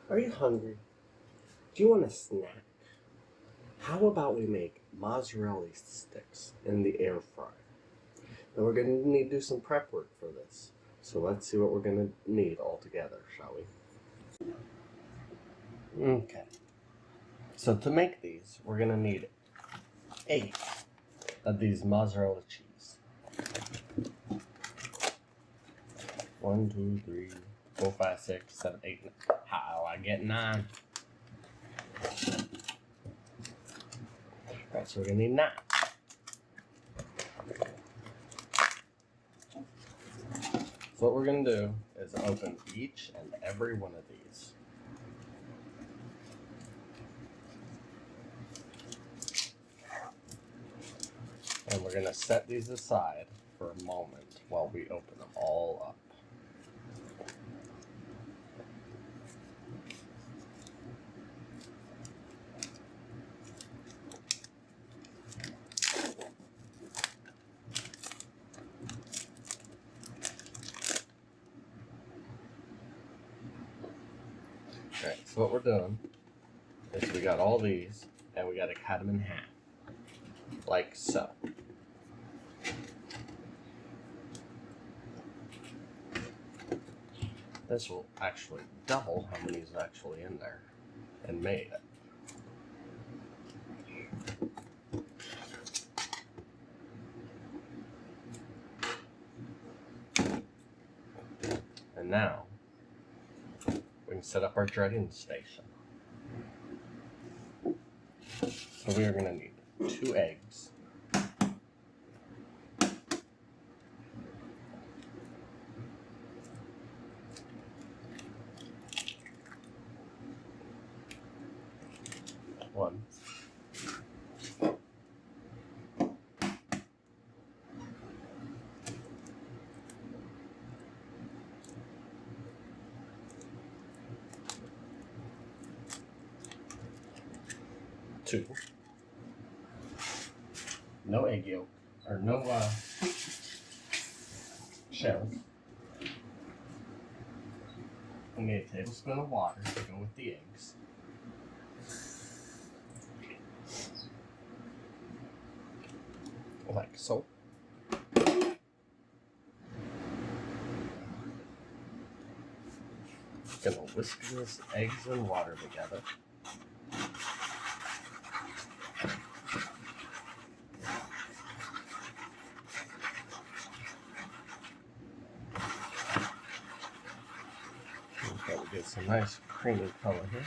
Are you hungry? Do you want a snack? How about we make mozzarella sticks in the air fryer? Now we're going to need to do some prep work for this. So let's see what we're going to need all together, shall we? Okay. So to make these, we're going to need 8 of these mozzarella cheese. 1, 2, 3, 4, 5, 6, 7, 8, 9. How I get 9? Alright, so we're going to need 9. So what we're going to do is open each and every one of these. And we're going to set these aside for a moment while we open them all up. Alright, so what we're doing is we got all these and we got to cut them in half. Like so. This will actually double how many is actually in there and made it. And now we can set up our dreading station. So we are going to need 2 eggs. One. 2. No egg yolk, or no shells. We need a tablespoon of water to go with the eggs. Like so. Gonna whisk this eggs and water together. Okay, we get some nice creamy color here.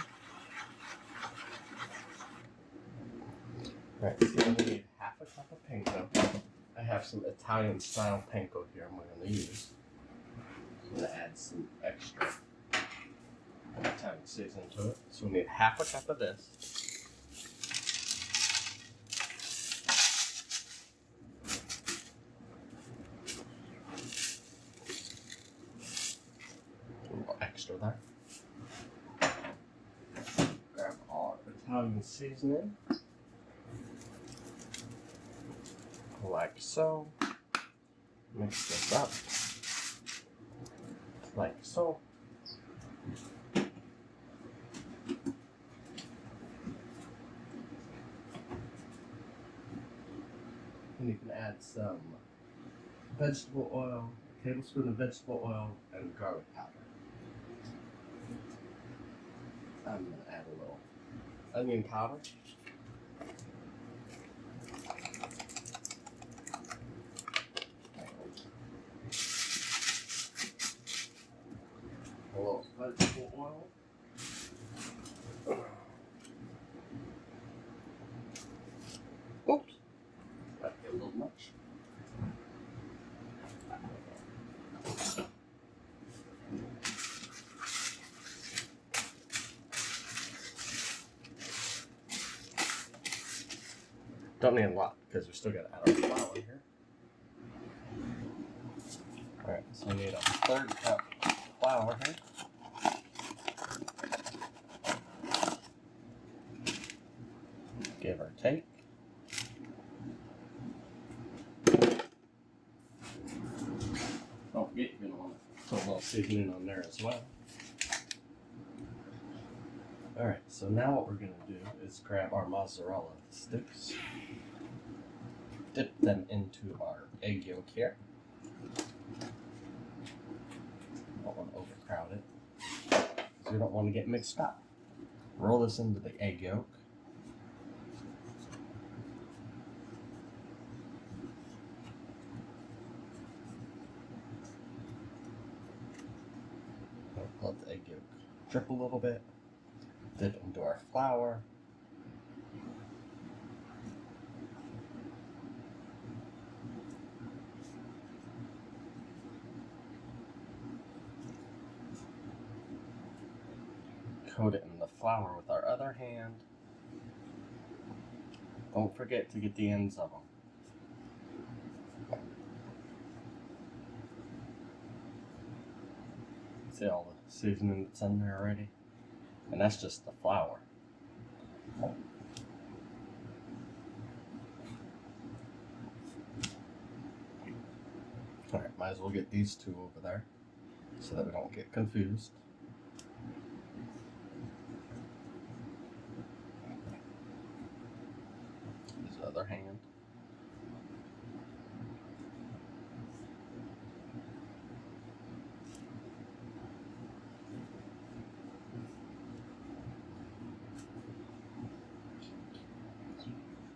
Alright, so we need half a cup of panko. I have some Italian style panko here I'm going to use. I'm going to add some extra Italian seasoning to it. So we need half a cup of this. A little extra there. Grab our Italian seasoning. Like so. Mix this up. Like so. And you can add some vegetable oil, a tablespoon of vegetable oil, and garlic powder. I'm going to add a little onion powder. A little vegetable oil. Oops, might be a little much. Don't need a lot because we still got to add our flour here. Alright, so we need a 1/3 cup of flour here. Give or take. Don't forget you're going to want to put a little seasoning on there as well. Alright, so now what we're going to do is grab our mozzarella sticks, dip them into our egg yolk here. Don't want to overcrowd it, because we don't want to get mixed up. Roll this into the egg yolk. Let the egg yolk drip a little bit. Dip into our flour. Coat it in the flour with our other hand. Don't forget to get the ends of them. See all the seasoning that's in there already? And that's just the flour. Alright, might as well get these two over there so that we don't get confused. Use the other hand.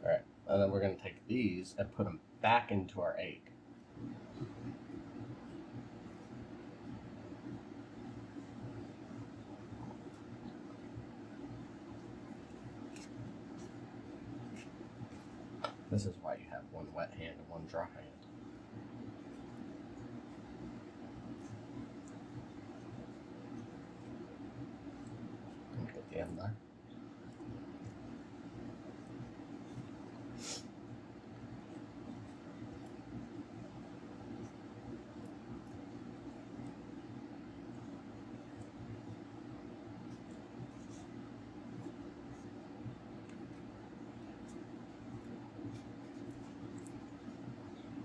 Alright, and then we're going to take these and put them back into our egg. This is why you have one wet hand and one dry hand. Get the end there.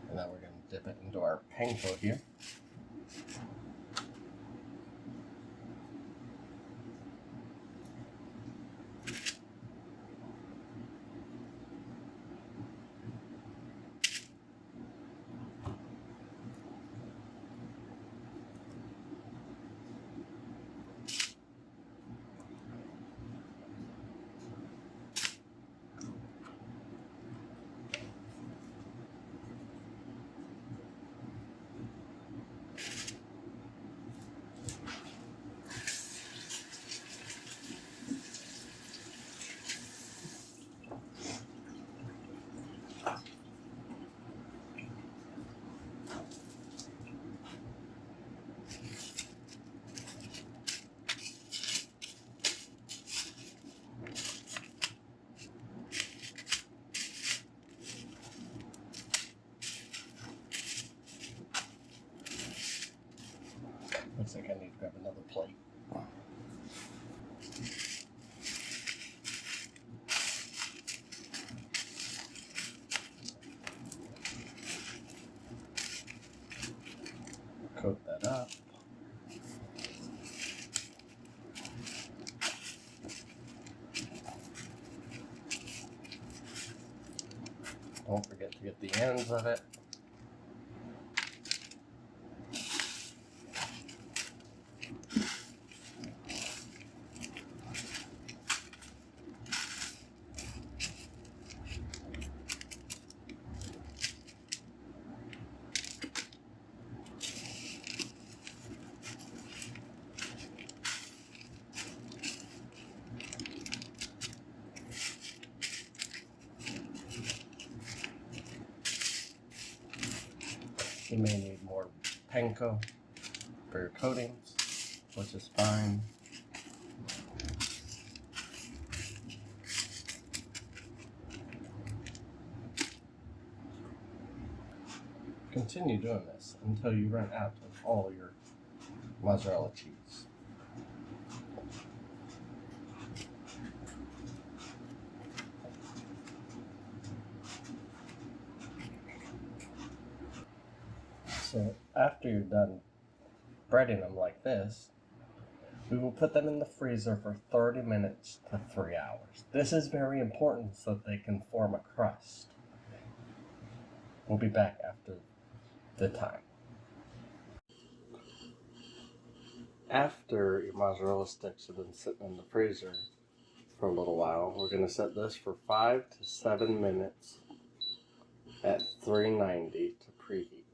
And now we're going to dip it into our panko here. Looks like I need to grab another plate. Coat that up. Don't forget to get the ends of it. You may need more panko for your coatings, which is fine. Continue doing this until you run out of all your mozzarella cheese. So after you're done breading them like this, We will put them in the freezer for 30 minutes to 3 hours. This is very important so that they can form a crust. We'll be back after the time. After your mozzarella sticks have been sitting in the freezer for a little while, we're going to set this for 5 to 7 minutes at 390 to preheat.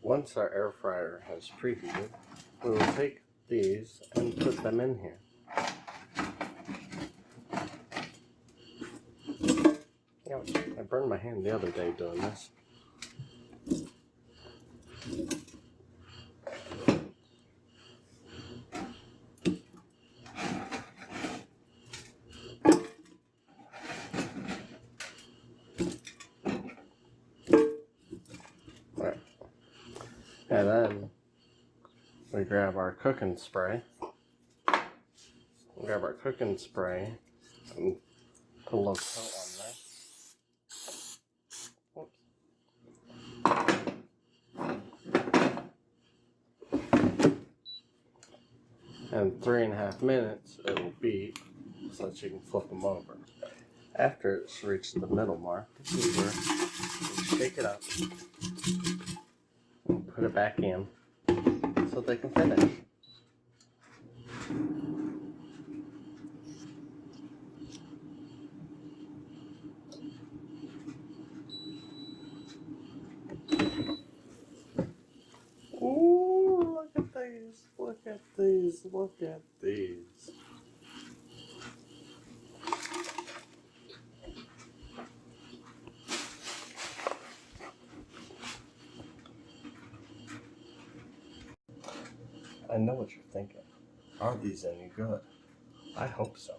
Once our air fryer has preheated, we will take these and put them in here. Ouch, I burned my hand the other day doing this. Alright. And then we grab our cooking spray. And put a little coat on there. And 3.5 minutes it will beat so that you can flip them over. After it's reached the middle mark, you shake it up and put it back in so they can finish. Ooh, look at these, look at these, look at these. I know what you're thinking. Are these any good? I hope so,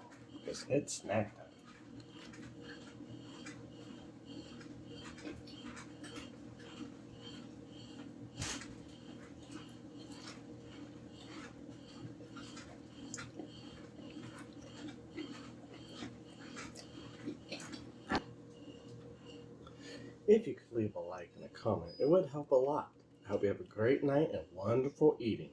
because it's snack time. If you could leave a like and a comment, it would help a lot. I hope you have a great night and wonderful eating.